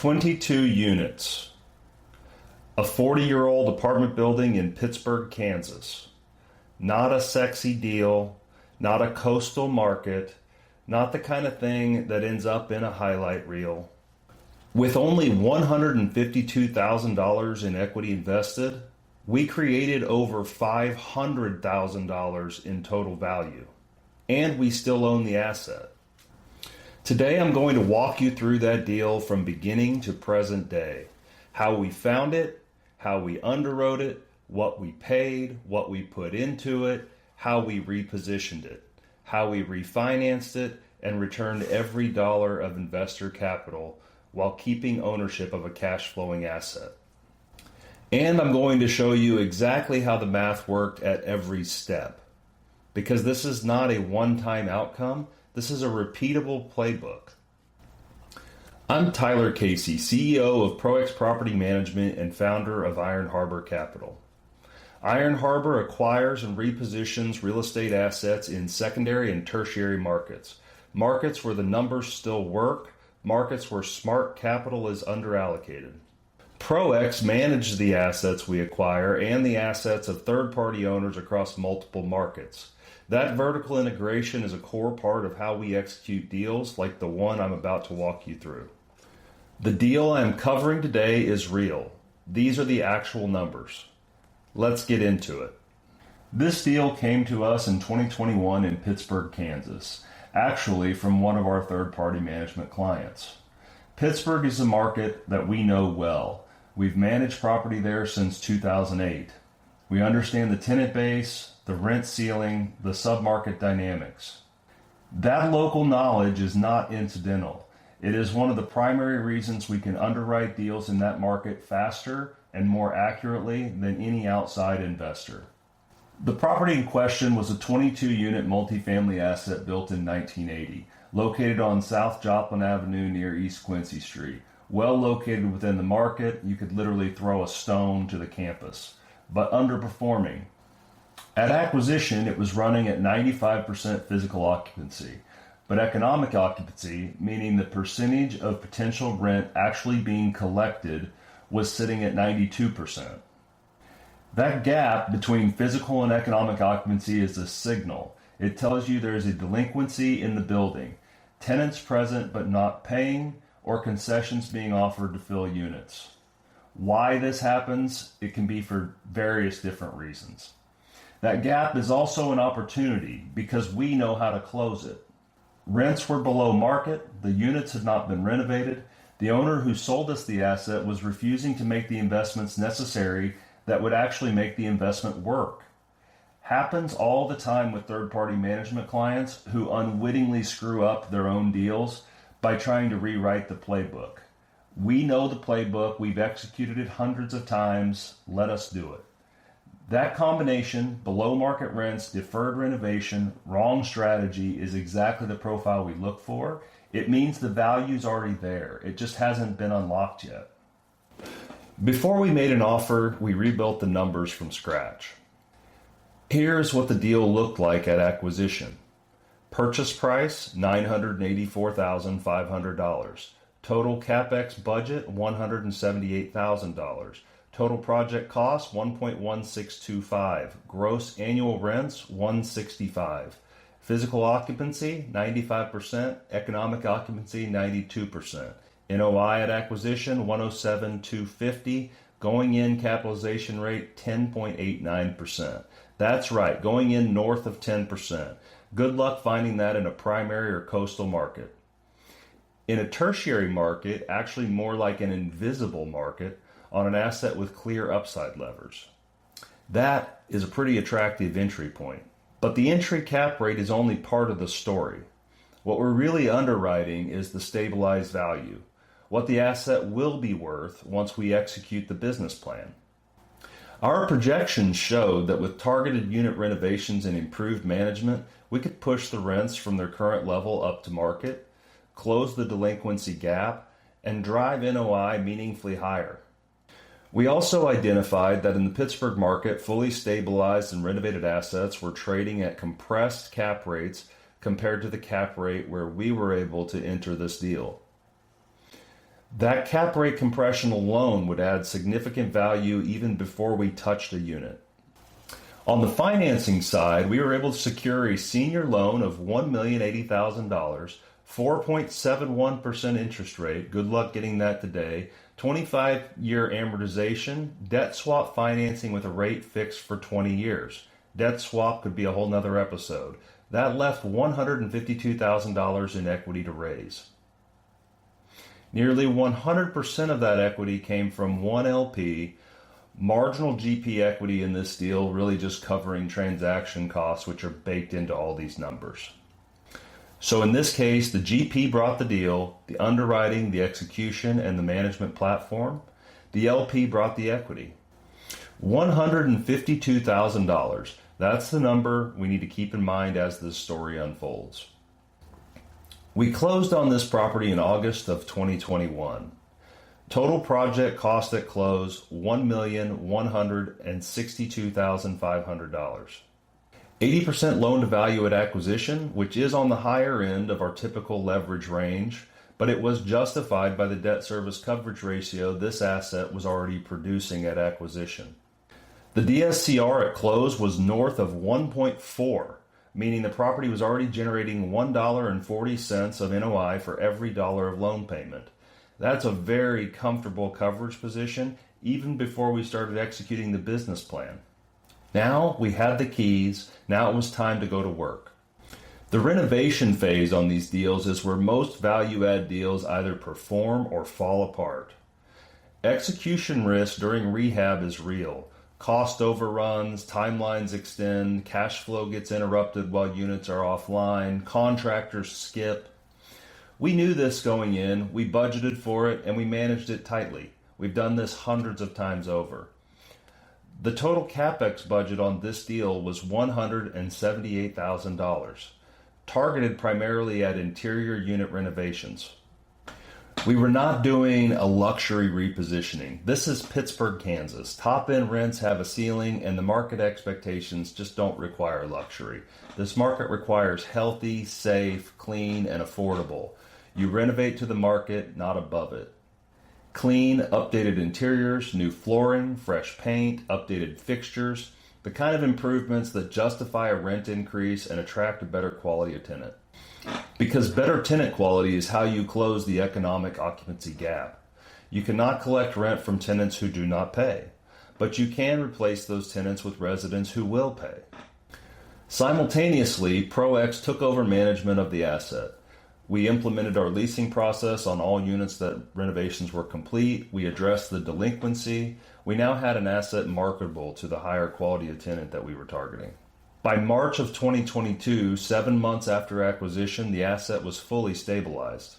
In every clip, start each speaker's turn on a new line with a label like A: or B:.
A: 22 units. A 40-year-old apartment building in Pittsburg, Kansas. Not a sexy deal, not a coastal market, not the kind of thing that ends up in a highlight reel. With only $152,000 in equity invested, we created over $500,000 in total value, and we still own the asset. Today I'm going to walk you through that deal from beginning to present day. How we found it, how we underwrote it, what we paid, what we put into it, how we repositioned it, how we refinanced it, and returned every dollar of investor capital while keeping ownership of a cash flowing asset. And I'm going to show you exactly how the math worked at every step. Because this is not a one-time outcome, this is a repeatable playbook. I'm Tyler Casey, CEO of Pro X Property Management and founder of IronHarbor Capital. IronHarbor acquires and repositions real estate assets in secondary and tertiary markets. Markets where the numbers still work, markets where smart capital is underallocated. Pro X manages the assets we acquire and the assets of third-party owners across multiple markets. That vertical integration is a core part of how we execute deals like the one I'm about to walk you through. The deal I'm covering today is real. These are the actual numbers. Let's get into it. This deal came to us in 2021 in Pittsburg, Kansas, actually from one of our third-party management clients. Pittsburg is a market that we know well. We've managed property there since 2008. We understand the tenant base, the rent ceiling, the submarket dynamics. That local knowledge is not incidental. It is one of the primary reasons we can underwrite deals in that market faster and more accurately than any outside investor. The property in question was a 22-unit multifamily asset built in 1980, located on South Joplin Avenue near East Quincy Street. Well located within the market, you could literally throw a stone to the campus, but underperforming. At acquisition, it was running at 95% physical occupancy, but economic occupancy, meaning the percentage of potential rent actually being collected, was sitting at 92%. That gap between physical and economic occupancy is a signal. It tells you there is a delinquency in the building, tenants present but not paying, or concessions being offered to fill units. Why this happens, it can be for various different reasons. That gap is also an opportunity because we know how to close it. Rents were below market, the units had not been renovated, the owner who sold us the asset was refusing to make the investments necessary that would actually make the investment work. Happens all the time with third-party management clients who unwittingly screw up their own deals by trying to rewrite the playbook. We know the playbook, we've executed it hundreds of times, let us do it. That combination, below market rents, deferred renovation, wrong strategy, is exactly the profile we look for. It means the value's already there, it just hasn't been unlocked yet. Before we made an offer, we rebuilt the numbers from scratch. Here's what the deal looked like at acquisition. Purchase price, $984,500. Total CapEx budget, $178,000. Total project cost, $1.1625. Gross annual rents, $165. Physical occupancy, 95%. Economic occupancy, 92%. NOI at acquisition, $107,250. Going in capitalization rate, 10.89%. That's right, going in north of 10%. Good luck finding that in a primary or coastal market. In a tertiary market, actually more like an invisible market, on an asset with clear upside levers. That is a pretty attractive entry point. But the entry cap rate is only part of the story. What we're really underwriting is the stabilized value, what the asset will be worth once we execute the business plan. Our projections showed that with targeted unit renovations and improved management, we could push the rents from their current level up to market, close the delinquency gap, and drive NOI meaningfully higher. We also identified that in the Pittsburgh market, fully stabilized and renovated assets were trading at compressed cap rates compared to the cap rate where we were able to enter this deal. That cap rate compression alone would add significant value even before we touched a unit. On the financing side, we were able to secure a senior loan of $1,080,000, 4.71% interest rate, good luck getting that today, 25-year amortization, debt swap financing with a rate fixed for 20 years. Debt swap could be a whole nother episode. That left $152,000 in equity to raise. Nearly 100% of that equity came from one LP, marginal GP equity in this deal really just covering transaction costs, which are baked into all these numbers. So in this case, the GP brought the deal, the underwriting, the execution, and the management platform. The LP brought the equity. $152,000. That's the number we need to keep in mind as this story unfolds. We closed on this property in August of 2021. Total project cost at close, $1,162,500. 80% loan to value at acquisition, which is on the higher end of our typical leverage range, but it was justified by the debt service coverage ratio this asset was already producing at acquisition. The DSCR at close was north of 1.4, meaning the property was already generating $1.40 of NOI for every dollar of loan payment. That's a very comfortable coverage position, even before we started executing the business plan. Now we had the keys, now it was time to go to work. The renovation phase on these deals is where most value-add deals either perform or fall apart. Execution risk during rehab is real. Cost overruns, timelines extend, cash flow gets interrupted while units are offline, contractors skip. We knew this going in, we budgeted for it, and we managed it tightly. We've done this hundreds of times over. The total CapEx budget on this deal was $178,000, targeted primarily at interior unit renovations. We were not doing a luxury repositioning. This is Pittsburg, Kansas. Top-end rents have a ceiling, and the market expectations just don't require luxury. This market requires healthy, safe, clean, and affordable. You renovate to the market, not above it. Clean, updated interiors, new flooring, fresh paint, updated fixtures, the kind of improvements that justify a rent increase and attract a better quality of tenant. Because better tenant quality is how you close the economic occupancy gap. You cannot collect rent from tenants who do not pay, but you can replace those tenants with residents who will pay. Simultaneously, Pro X took over management of the asset. We implemented our leasing process on all units that renovations were complete. We addressed the delinquency. We now had an asset marketable to the higher quality of tenant that we were targeting. By March of 2022, 7 months after acquisition, the asset was fully stabilized.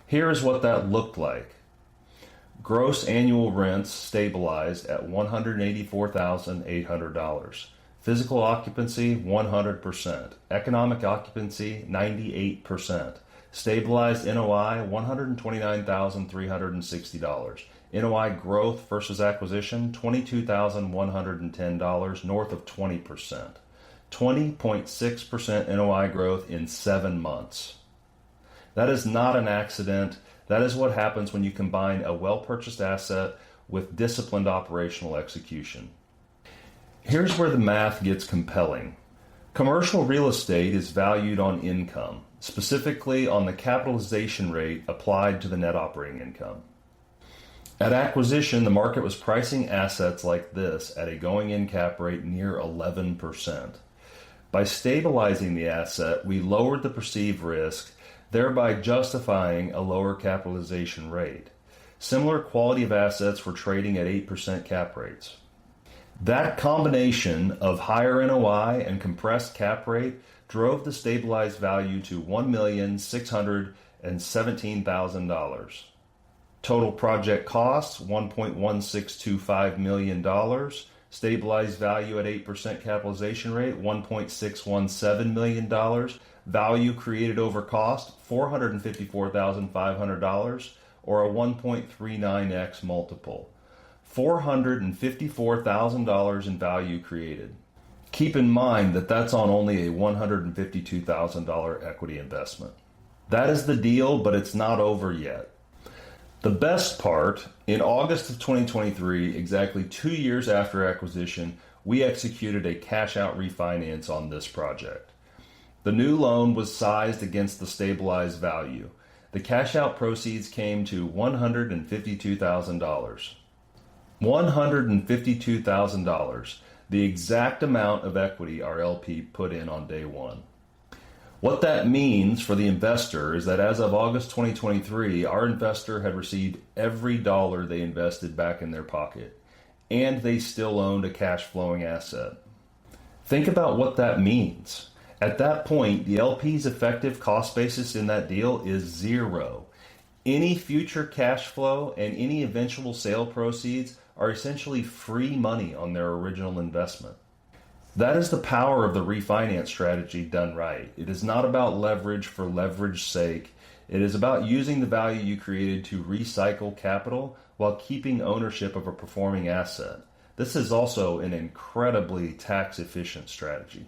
A: Here is what that looked like. Gross annual rents stabilized at $184,800. Physical occupancy, 100%. Economic occupancy, 98%. Stabilized NOI, $129,360. NOI growth versus acquisition, $22,110, north of 20%. 20.6% NOI growth in 7 months. That is not an accident. That is what happens when you combine a well-purchased asset with disciplined operational execution. Here's where the math gets compelling. Commercial real estate is valued on income, specifically on the capitalization rate applied to the net operating income. At acquisition, the market was pricing assets like this at a going-in cap rate near 11%. By stabilizing the asset, we lowered the perceived risk, thereby justifying a lower capitalization rate. Similar quality of assets were trading at 8% cap rates. That combination of higher NOI and compressed cap rate drove the stabilized value to $1,617,000. Total project costs, $1.1625 million. Stabilized value at 8% capitalization rate, $1.617 million. Value created over cost, $454,500, or a 1.39x multiple. $454,000 in value created. Keep in mind that that's on only a $152,000 equity investment. That is the deal, but it's not over yet. The best part, in August of 2023, exactly 2 years after acquisition, we executed a cash-out refinance on this project. The new loan was sized against the stabilized value. The cash-out proceeds came to $152,000. $152,000, the exact amount of equity our LP put in on day one. What that means for the investor is that as of August 2023, our investor had received every dollar they invested back in their pocket, and they still owned a cash flowing asset. Think about what that means. At that point, the LP's effective cost basis in that deal is zero. Any future cash flow and any eventual sale proceeds are essentially free money on their original investment. That is the power of the refinance strategy done right. It is not about leverage for leverage's sake. It is about using the value you created to recycle capital while keeping ownership of a performing asset. This is also an incredibly tax-efficient strategy.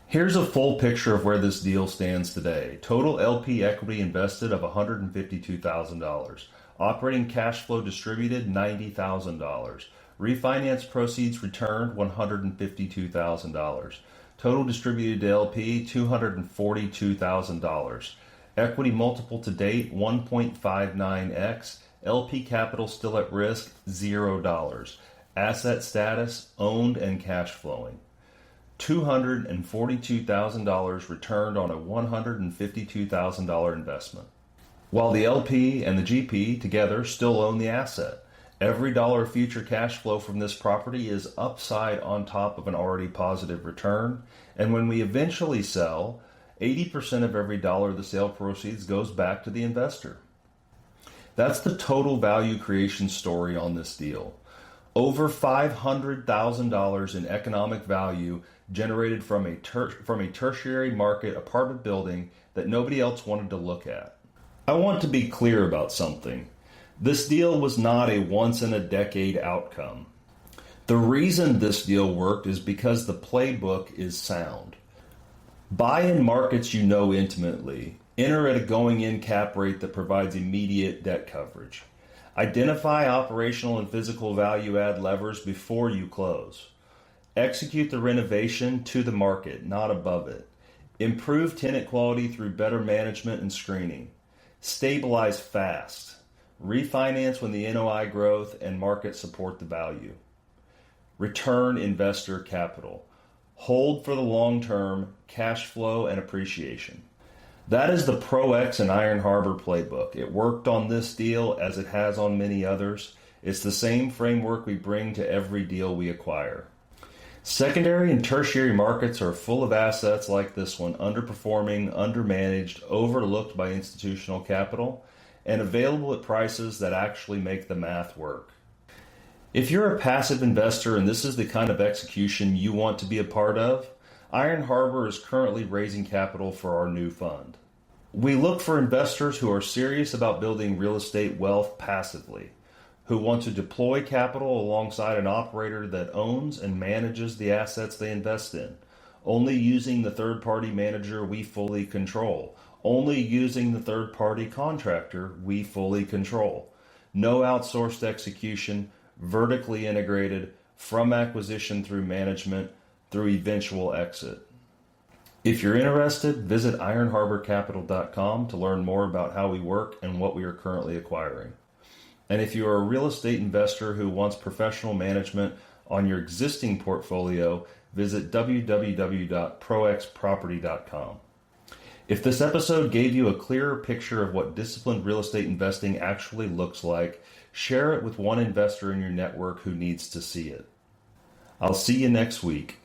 A: Here's a full picture of where this deal stands today. Total LP equity invested of $152,000. Operating cash flow distributed $90,000. Refinance proceeds returned $152,000. Total distributed to LP $242,000. Equity multiple to date 1.59x. LP capital still at risk $0. Asset status owned and cash flowing. $242,000 returned on a $152,000 investment. While the LP and the GP together still own the asset. Every dollar of future cash flow from this property is upside on top of an already positive return. And when we eventually sell, 80% of every dollar of the sale proceeds goes back to the investor. That's the total value creation story on this deal. Over $500,000 in economic value generated from a tertiary market apartment building that nobody else wanted to look at. I want to be clear about something. This deal was not a once-in-a-decade outcome. The reason this deal worked is because the playbook is sound. Buy in markets you know intimately. Enter at a going-in cap rate that provides immediate debt coverage. Identify operational and physical value-add levers before you close. Execute the renovation to the market, not above it. Improve tenant quality through better management and screening. Stabilize fast. Refinance when the NOI growth and market support the value. Return investor capital. Hold for the long term, cash flow and appreciation. That is the Pro X and IronHarbor playbook. It worked on this deal as it has on many others. It's the same framework we bring to every deal we acquire. Secondary and tertiary markets are full of assets like this one, underperforming, undermanaged, overlooked by institutional capital, and available at prices that actually make the math work. If you're a passive investor and this is the kind of execution you want to be a part of, IronHarbor is currently raising capital for our new fund. We look for investors who are serious about building real estate wealth passively, who want to deploy capital alongside an operator that owns and manages the assets they invest in, only using the third-party manager we fully control, only using the third-party contractor we fully control. No outsourced execution, vertically integrated, from acquisition through management, through eventual exit. If you're interested, visit IronHarborCapital.com to learn more about how we work and what we are currently acquiring. And if you are a real estate investor who wants professional management on your existing portfolio, visit www.proxproperty.com. If this episode gave you a clearer picture of what disciplined real estate investing actually looks like, share it with one investor in your network who needs to see it. I'll see you next week.